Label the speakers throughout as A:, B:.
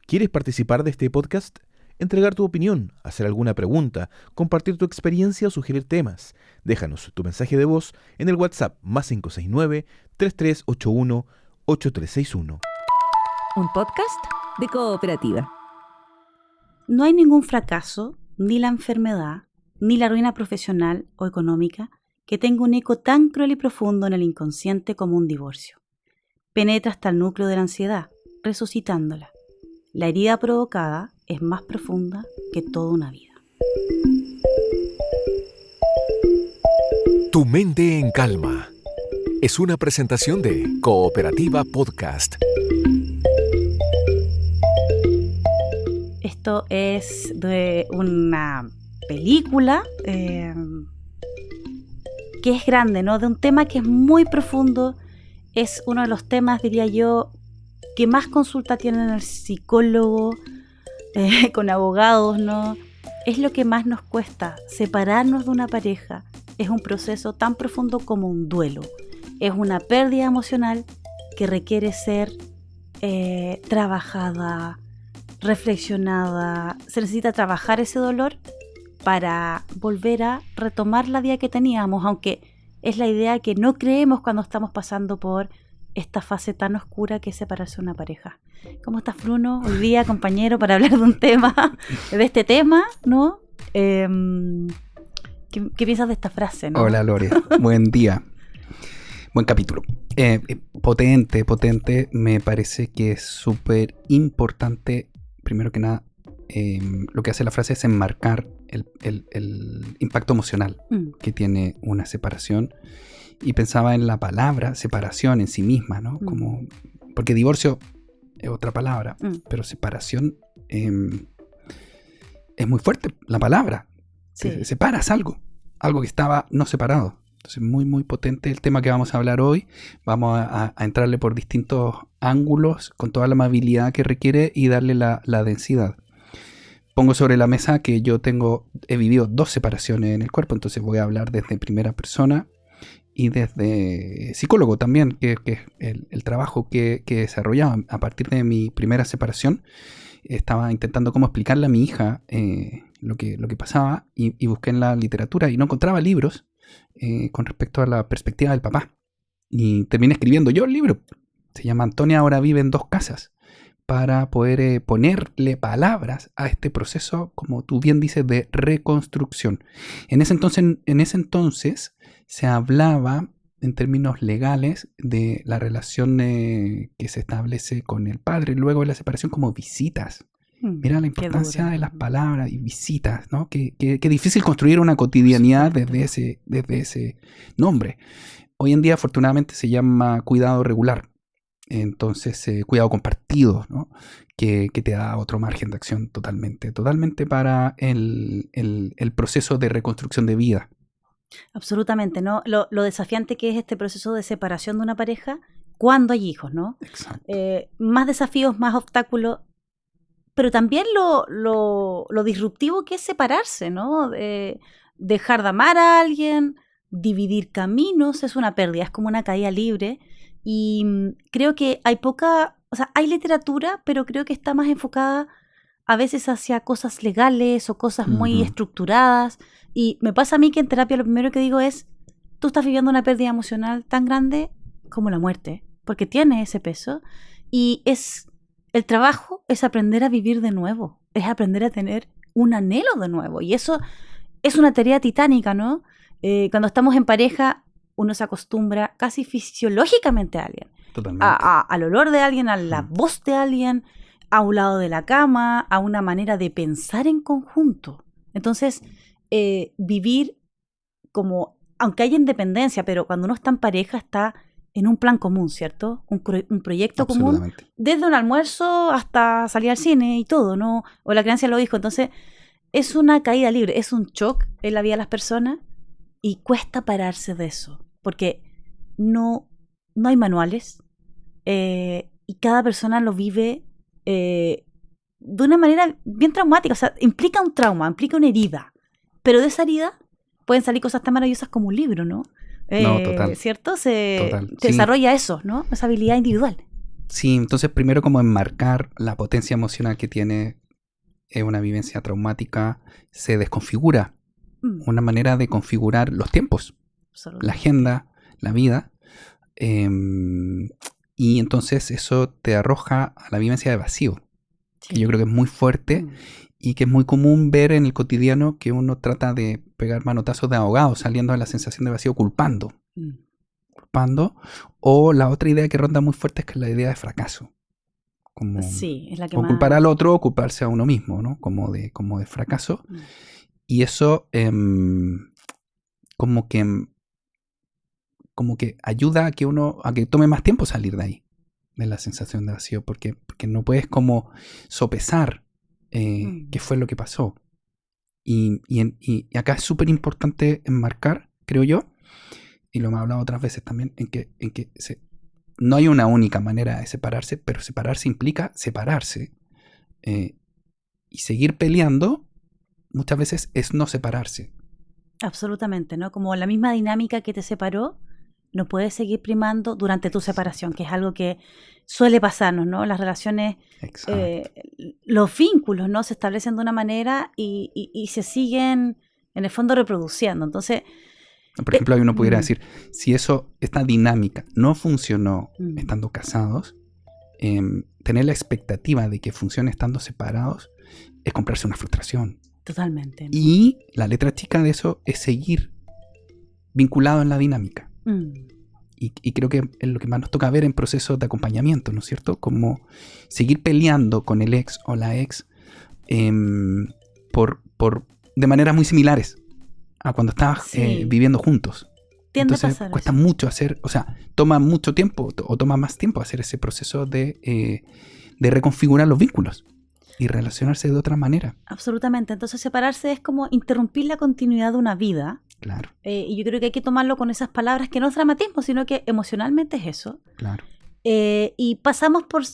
A: ¿Quieres participar de este podcast? Entregar tu opinión, hacer alguna pregunta, compartir tu experiencia o sugerir temas. Déjanos tu mensaje de voz en el WhatsApp +569 3381 8361.
B: Un podcast de Cooperativa.
C: No hay ningún fracaso, ni la enfermedad, ni la ruina profesional o económica que tenga un eco tan cruel y profundo en el inconsciente como un divorcio. Penetra hasta el núcleo de la ansiedad, resucitándola. La herida provocada es más profunda que toda una vida.
D: Tu mente en calma. Es una presentación de Cooperativa Podcast.
C: Esto es de una película que es grande, ¿no? De un tema que es muy profundo. Es uno de los temas, diría yo, que más consulta tienen el psicólogo, con abogados, ¿no? Es lo que más nos cuesta. Separarnos de una pareja es un proceso tan profundo como un duelo. Es una pérdida emocional que requiere ser trabajada, reflexionada. Se necesita trabajar ese dolor para volver a retomar la vida que teníamos, aunque es la idea que no creemos cuando estamos pasando por esta fase tan oscura que es separarse de una pareja. ¿Cómo estás, Bruno? Hoy día, compañero, para hablar de un tema, de este tema, ¿no? ¿Qué piensas de esta frase, no?
E: Hola, Lore. Buen día. Buen capítulo. Potente. Me parece que es súper importante, primero que nada, lo que hace la frase es enmarcar el impacto emocional que tiene una separación. Y pensaba en la palabra separación en sí misma, ¿no? Como, porque divorcio es otra palabra, pero separación es muy fuerte la palabra.
C: Sí.
E: Separas algo que estaba no separado. Entonces, muy potente el tema que vamos a hablar hoy. Vamos a entrarle por distintos ángulos con toda la amabilidad que requiere y darle la densidad. Pongo sobre la mesa que yo he vivido 2 separaciones en el cuerpo, entonces voy a hablar desde primera persona y desde psicólogo también, que es el trabajo que he desarrollado. A partir de mi primera separación, estaba intentando cómo explicarle a mi hija lo que pasaba y busqué en la literatura y no encontraba libros con respecto a la perspectiva del papá. Y terminé escribiendo yo el libro. Se llama Antonia ahora vive en 2 casas, para poder ponerle palabras a este proceso, como tú bien dices, de reconstrucción. En ese entonces se hablaba en términos legales de la relación que se establece con el padre luego de la separación como visitas. Mira la importancia de las palabras y visitas, ¿no? Qué difícil construir una cotidianidad desde ese nombre. Hoy en día, afortunadamente, se llama cuidado regular. Entonces, cuidado compartido, ¿no? Que te da otro margen de acción totalmente para el proceso de reconstrucción de vida.
C: Absolutamente, ¿no? Lo desafiante que es este proceso de separación de una pareja cuando hay hijos, ¿no?
E: Exacto.
C: Más desafíos, más obstáculos, pero también lo disruptivo que es separarse, ¿no? Dejar de amar a alguien, dividir caminos, es una pérdida, es como una caída libre. Y creo que hay literatura, pero creo que está más enfocada a veces hacia cosas legales o cosas muy estructuradas. Y me pasa a mí que en terapia lo primero que digo es, tú estás viviendo una pérdida emocional tan grande como la muerte, porque tiene ese peso. Y el trabajo es aprender a vivir de nuevo, es aprender a tener un anhelo de nuevo. Y eso es una tarea titánica, ¿no? Cuando estamos en pareja, uno se acostumbra casi fisiológicamente a alguien.
E: Totalmente.
C: Al olor de alguien, a la voz de alguien, a un lado de la cama, a una manera de pensar en conjunto. Entonces, vivir como, aunque haya independencia, pero cuando uno está en pareja está en un plan común, ¿cierto? Un proyecto común, desde un almuerzo hasta salir al cine y todo, ¿no? O la crianza de los hijos. Entonces, es una caída libre, es un shock en la vida de las personas y cuesta pararse de eso, porque no hay manuales y cada persona lo vive de una manera bien traumática. O sea, implica un trauma, implica una herida, pero de esa herida pueden salir cosas tan maravillosas como un libro, ¿no?
E: No, total.
C: ¿Cierto?
E: Total,
C: Se desarrolla eso, ¿no? Esa habilidad individual.
E: Sí, entonces primero como enmarcar la potencia emocional que tiene una vivencia traumática, se desconfigura. Una manera de configurar los tiempos, la agenda, la vida. Y entonces eso te arroja a la vivencia de vacío, que yo creo que es muy fuerte y que es muy común ver en el cotidiano, que uno trata de pegar manotazos de ahogado, saliendo de la sensación de vacío culpando. O la otra idea que ronda muy fuerte es que es la idea de fracaso. Como,
C: sí, es la que
E: o
C: más...
E: culpar al otro o culparse a uno mismo, ¿no? Como de fracaso. Y eso como que ayuda a que tome más tiempo salir de ahí, de la sensación de vacío, porque no puedes como sopesar qué fue lo que pasó. Y acá es súper importante enmarcar, creo yo, y lo hemos hablado otras veces también, en que no hay una única manera de separarse, pero separarse implica separarse. Y seguir peleando muchas veces es no separarse.
C: Absolutamente, ¿no? Como la misma dinámica que te separó, no puedes seguir primando durante tu separación, que es algo que suele pasarnos, ¿no? Las relaciones, los vínculos, ¿no? Se establecen de una manera y se siguen, en el fondo, reproduciendo. Entonces...
E: Por ejemplo, uno pudiera decir, si esta dinámica no funcionó estando casados, tener la expectativa de que funcione estando separados es comprarse una frustración.
C: Totalmente, ¿no?
E: Y la letra chica de eso es seguir vinculado en la dinámica. Y creo que es lo que más nos toca ver en procesos de acompañamiento, ¿no es cierto? Como seguir peleando con el ex o la ex de maneras muy similares a cuando estabas viviendo juntos.
C: Tiende
E: Entonces
C: a pasar
E: cuesta
C: eso.
E: mucho hacer, o sea, toma mucho tiempo o toma más tiempo hacer ese proceso de reconfigurar los vínculos y relacionarse de otra manera.
C: Absolutamente. Entonces separarse es como interrumpir la continuidad de una vida.
E: Claro.
C: Y yo creo que hay que tomarlo con esas palabras, que no es dramatismo, sino que emocionalmente es eso.
E: Claro.
C: Y pasamos por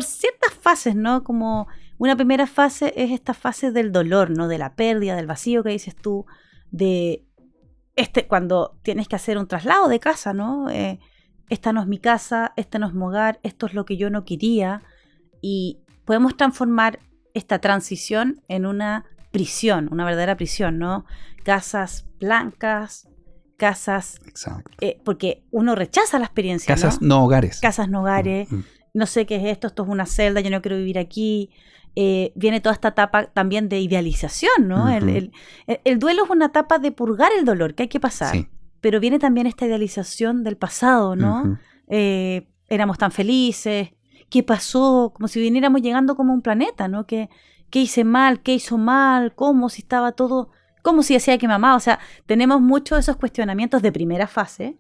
C: ciertas fases, ¿no? Como una primera fase es esta fase del dolor, ¿no? De la pérdida, del vacío que dices tú, de cuando tienes que hacer un traslado de casa, ¿no? Esta no es mi casa, este no es mi hogar, esto es lo que yo no quería. Y podemos transformar esta transición en una prisión, una verdadera prisión, ¿no? Casas blancas, casas...
E: Exacto.
C: Porque uno rechaza la experiencia,
E: Casas
C: ¿no?
E: no hogares.
C: Casas no hogares. No sé qué es esto es una celda, yo no quiero vivir aquí. Viene toda esta etapa también de idealización, ¿no? El duelo es una etapa de purgar el dolor que hay que pasar.
E: Sí.
C: Pero viene también esta idealización del pasado, ¿no? Éramos tan felices. ¿Qué pasó? Como si viniéramos llegando como un planeta, ¿no? ¿Qué hice mal? ¿Qué hizo mal? ¿Cómo? Si estaba todo... ¿Cómo si decía que mamá? O sea, tenemos muchos de esos cuestionamientos de primera fase,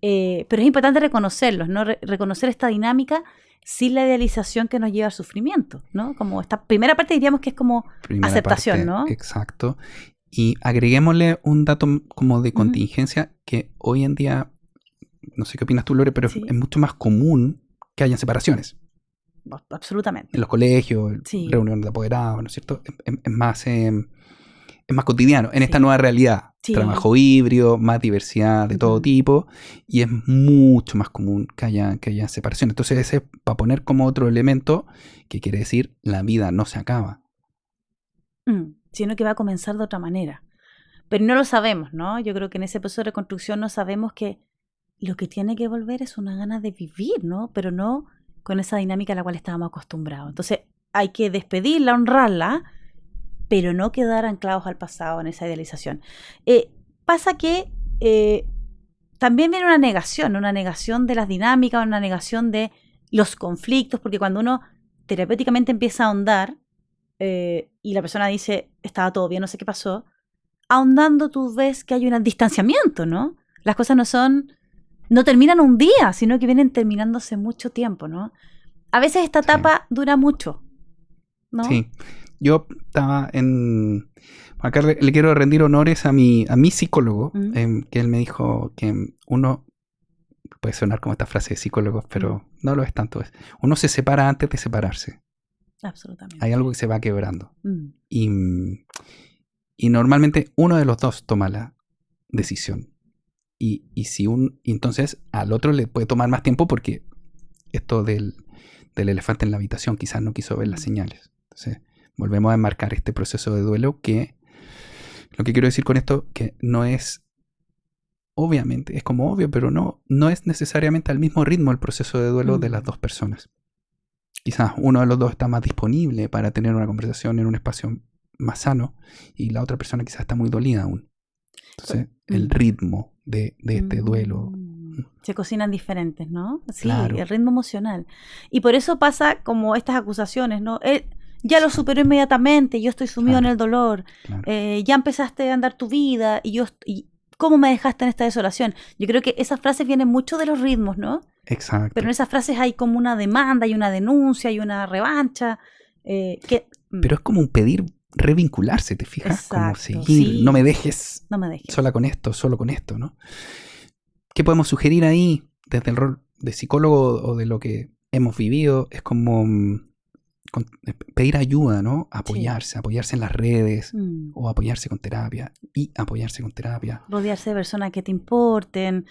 C: pero es importante reconocerlos, ¿no? Reconocer esta dinámica sin la idealización que nos lleva al sufrimiento, ¿no? Como esta primera parte diríamos que es como aceptación,
E: parte,
C: ¿no?
E: Exacto. Y agreguémosle un dato como de contingencia, que hoy en día, no sé qué opinas tú, Lore, pero es mucho más común que hayan separaciones.
C: Absolutamente.
E: En los colegios, reuniones de apoderados, ¿no es cierto? Es más cotidiano en esta nueva realidad. Trabajo híbrido, más diversidad de todo tipo, y es mucho más común que haya separación. Entonces ese es para poner como otro elemento que quiere decir la vida no se acaba.
C: Sino que va a comenzar de otra manera. Pero no lo sabemos, ¿no? Yo creo que en ese proceso de reconstrucción no sabemos que lo que tiene que volver es una gana de vivir, ¿no? Pero no con esa dinámica a la cual estábamos acostumbrados. Entonces hay que despedirla, honrarla, pero no quedar anclados al pasado en esa idealización. Pasa que también viene una negación de las dinámicas, una negación de los conflictos, porque cuando uno terapéuticamente empieza a ahondar y la persona dice, estaba todo bien, no sé qué pasó, ahondando tú ves que hay un distanciamiento, ¿no? Las cosas no terminan un día, sino que vienen terminándose mucho tiempo, ¿no? A veces esta etapa dura mucho, ¿no?
E: Sí. Yo estaba acá le quiero rendir honores a mi psicólogo, que él me dijo que uno, puede sonar como esta frase de psicólogos, pero no lo es tanto. Uno se separa antes de separarse.
C: Absolutamente.
E: Hay algo que se va quebrando. Y normalmente uno de los dos toma la decisión. Y entonces al otro le puede tomar más tiempo porque esto del elefante en la habitación, quizás no quiso ver las señales. Entonces, volvemos a enmarcar este proceso de duelo que, lo que quiero decir con esto, que no es, obviamente, es como obvio, pero no es necesariamente al mismo ritmo el proceso de duelo de las dos personas. Quizás uno de los dos está más disponible para tener una conversación en un espacio más sano y la otra persona quizás está muy dolida aún. Entonces, el ritmo de este duelo...
C: Se cocinan diferentes, ¿no? Sí,
E: Claro.
C: el ritmo emocional. Y por eso pasa como estas acusaciones, ¿no? Él ya lo superó inmediatamente, yo estoy sumido
E: Claro.
C: en el dolor,
E: Claro.
C: ya empezaste a andar tu vida y ¿cómo me dejaste en esta desolación? Yo creo que esas frases vienen mucho de los ritmos, ¿no?
E: Exacto.
C: Pero en esas frases hay como una demanda, hay una denuncia, hay una revancha.
E: Pero es como un pedir revincularse, ¿te fijas? Como
C: Exacto,
E: seguir,
C: sí.
E: no me dejes
C: No me dejes.
E: sola con esto, solo con esto, ¿no? ¿Qué podemos sugerir ahí desde el rol de psicólogo o de lo que hemos vivido? Es como pedir ayuda, ¿no? Apoyarse en las redes o apoyarse con terapia y apoyarse con terapia.
C: Rodearse de personas que te importen,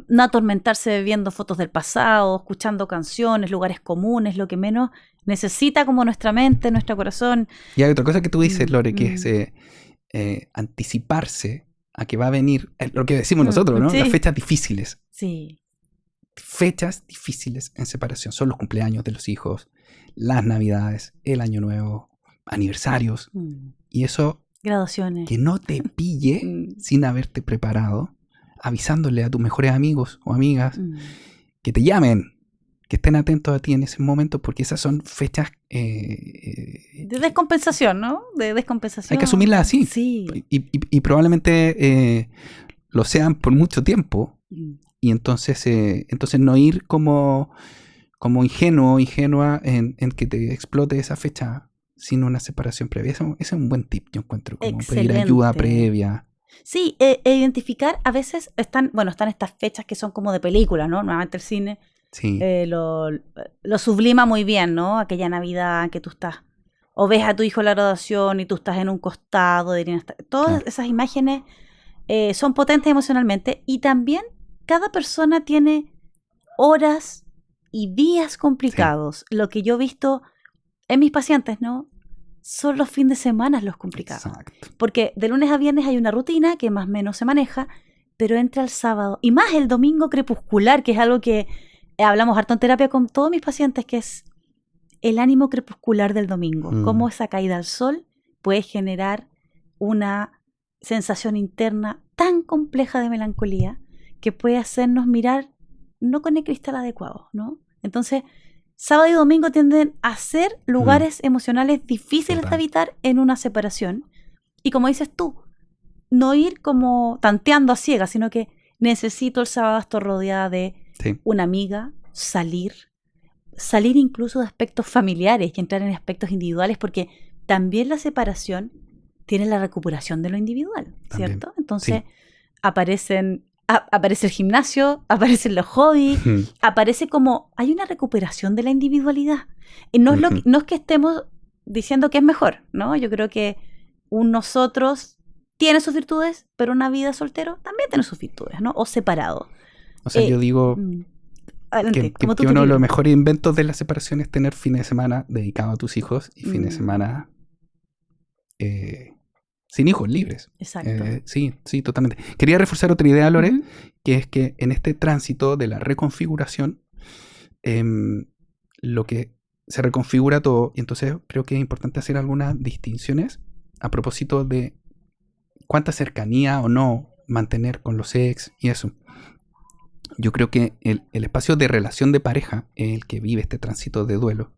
C: no atormentarse viendo fotos del pasado, escuchando canciones, lugares comunes, lo que menos necesita como nuestra mente, nuestro corazón.
E: Y hay otra cosa que tú dices, Lore, que es anticiparse a que va a venir, lo que decimos nosotros, ¿no?
C: Sí.
E: Las fechas difíciles.
C: Sí.
E: Fechas difíciles en separación. Son los cumpleaños de los hijos, las navidades, el año nuevo, aniversarios. Y eso,
C: Graduaciones.
E: que no te pille sin haberte preparado, avisándole a tus mejores amigos o amigas que te llamen, que estén atentos a ti en ese momento, porque esas son fechas...
C: de descompensación, ¿no? De descompensación.
E: Hay que asumirlas así.
C: Sí.
E: Y probablemente lo sean por mucho tiempo. Y entonces no ir como ingenuo, ingenua en que te explote esa fecha sin una separación previa. Ese es un buen tip, yo encuentro, como pedir ayuda previa.
C: Sí, identificar, a veces están estas fechas que son como de película, ¿no? Normalmente el cine
E: Sí.
C: lo sublima muy bien, ¿no? Aquella Navidad que tú estás, o ves a tu hijo en la graduación y tú estás en un costado, todas
E: Claro.
C: esas imágenes son potentes emocionalmente, y también cada persona tiene horas y días complicados. Lo que yo he visto en mis pacientes, ¿no? Son los fines de semana los complicados.
E: Exacto.
C: Porque de lunes a viernes hay una rutina que más o menos se maneja, pero entra el sábado, y más el domingo crepuscular, que es algo que hablamos harto en terapia con todos mis pacientes, que es el ánimo crepuscular del domingo. Cómo esa caída al sol puede generar una sensación interna tan compleja de melancolía que puede hacernos mirar no con el cristal adecuado, ¿no? Entonces, sábado y domingo tienden a ser lugares emocionales difíciles
E: Total.
C: de habitar en una separación. Y como dices tú, no ir como tanteando a ciegas, sino que necesito el sábado estar rodeada de
E: Sí.
C: una amiga, salir incluso de aspectos familiares y entrar en aspectos individuales, porque también la separación tiene la recuperación de lo individual,
E: También.
C: ¿cierto? Entonces aparece el gimnasio, aparecen los hobbies, aparece como hay una recuperación de la individualidad. Y no es que estemos diciendo que es mejor, ¿no? Yo creo que un nosotros tiene sus virtudes, pero una vida soltero también tiene sus virtudes, ¿no? O separado.
E: O sea, yo digo
C: Adelante,
E: que
C: como tú
E: uno de los
C: quieras.
E: mejores inventos de la separación es tener fines de semana dedicados a tus hijos y fines de semana sin hijos, libres.
C: Exacto.
E: Sí, totalmente. Quería reforzar otra idea, Lore,
C: Ujú.
E: que es que en este tránsito de la reconfiguración, lo que se reconfigura todo, y entonces creo que es importante hacer algunas distinciones a propósito de cuánta cercanía o no mantener con los ex y eso. Yo creo que el espacio de relación de pareja es el que vive este tránsito de duelo.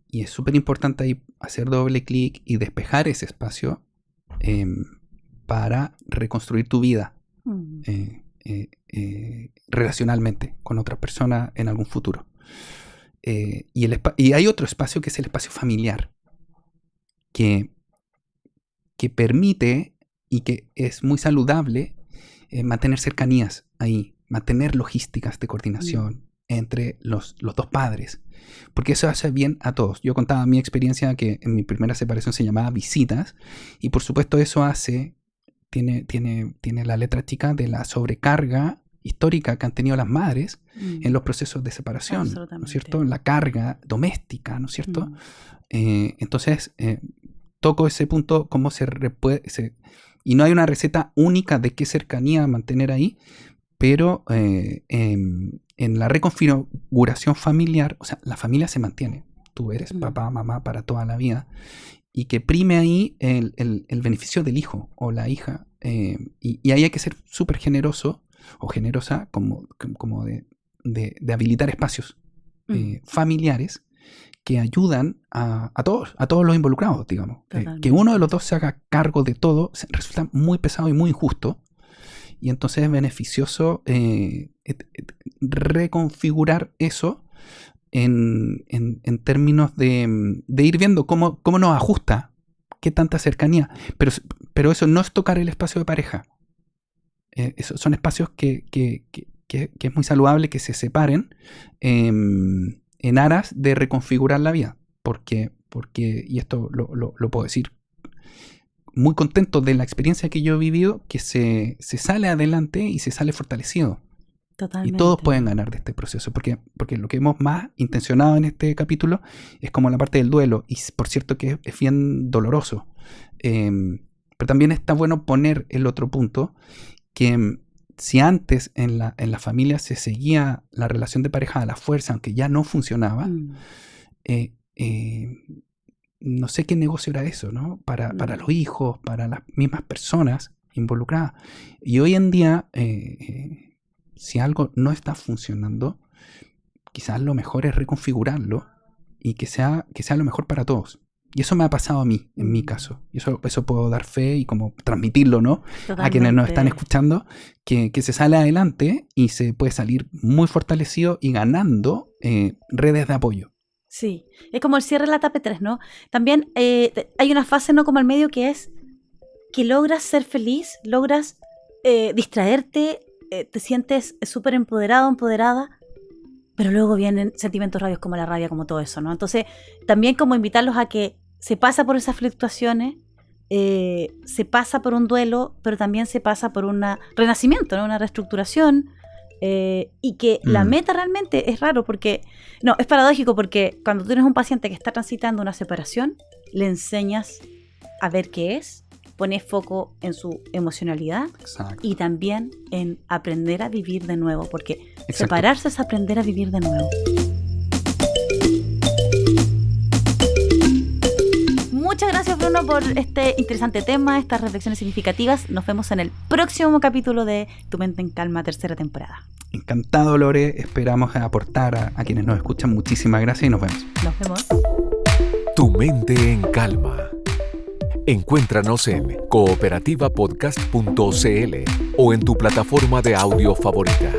E: Y es súper importante ahí hacer doble clic y despejar ese espacio para reconstruir tu vida relacionalmente con otra persona en algún futuro. Y hay otro espacio que es el espacio familiar, que permite y que es muy saludable mantener cercanías ahí, mantener logísticas de coordinación entre los dos padres, porque eso hace bien a todos. Yo contaba mi experiencia que en mi primera separación se llamaba visitas, y por supuesto eso tiene la letra chica de la sobrecarga histórica que han tenido las madres en los procesos de separación, ¿no es cierto? La carga doméstica, ¿no es cierto? Entonces, toco ese punto, cómo y no hay una receta única de qué cercanía mantener ahí, pero en la reconfiguración familiar, o sea, la familia se mantiene. Tú eres papá, mamá para toda la vida. Y que prime ahí el beneficio del hijo o la hija. Y ahí hay que ser súper generoso o generosa como de habilitar espacios familiares que ayudan a todos los involucrados, digamos. Que uno de los dos se haga cargo de todo resulta muy pesado y muy injusto. Y entonces es beneficioso reconfigurar eso en términos de ir viendo cómo nos ajusta, qué tanta cercanía. Pero eso no es tocar el espacio de pareja. Son espacios que es muy saludable que se separen en aras de reconfigurar la vida. Porque y esto lo puedo decir, muy contento de la experiencia que yo he vivido, que se sale adelante y se sale fortalecido.
C: Totalmente.
E: Y todos pueden ganar de este proceso, porque lo que hemos más intencionado en este capítulo es como la parte del duelo, y por cierto que es bien doloroso. Pero también está bueno poner el otro punto, que si antes en la familia se seguía la relación de pareja a la fuerza, aunque ya no funcionaba, no sé qué negocio era eso, ¿no? Para los hijos, para las mismas personas involucradas. Y hoy en día, si algo no está funcionando, quizás lo mejor es reconfigurarlo y que sea lo mejor para todos. Y eso me ha pasado a mí, en mi caso. Y eso puedo dar fe y como transmitirlo, ¿no?
C: Totalmente.
E: A quienes nos están escuchando, que se sale adelante y se puede salir muy fortalecido y ganando redes de apoyo.
C: Sí, es como el cierre de la etapa 3, ¿no? También hay una fase, ¿no? Como al medio, que es que logras ser feliz, logras distraerte, te sientes súper empoderado, empoderada, pero luego vienen sentimientos rabios como la rabia, como todo eso, ¿no? Entonces, también como invitarlos a que se pasa por esas fluctuaciones, se pasa por un duelo, pero también se pasa por un renacimiento, ¿no? Una reestructuración. Y que la meta realmente es raro porque, no, es paradójico porque cuando tú tienes un paciente que está transitando una separación, le enseñas a ver qué es, pones foco en su emocionalidad.
E: Exacto.
C: Y también en aprender a vivir de nuevo, porque
E: Exacto.
C: Separarse es aprender a vivir de nuevo. Muchas gracias, Bruno, por este interesante tema, estas reflexiones significativas. Nos vemos en el próximo capítulo de Tu Mente en Calma, tercera temporada.
E: Encantado, Lore. Esperamos aportar a quienes nos escuchan. Muchísimas gracias y nos vemos.
C: Nos vemos.
D: Tu Mente en Calma. Encuéntranos en cooperativapodcast.cl o en tu plataforma de audio favorita.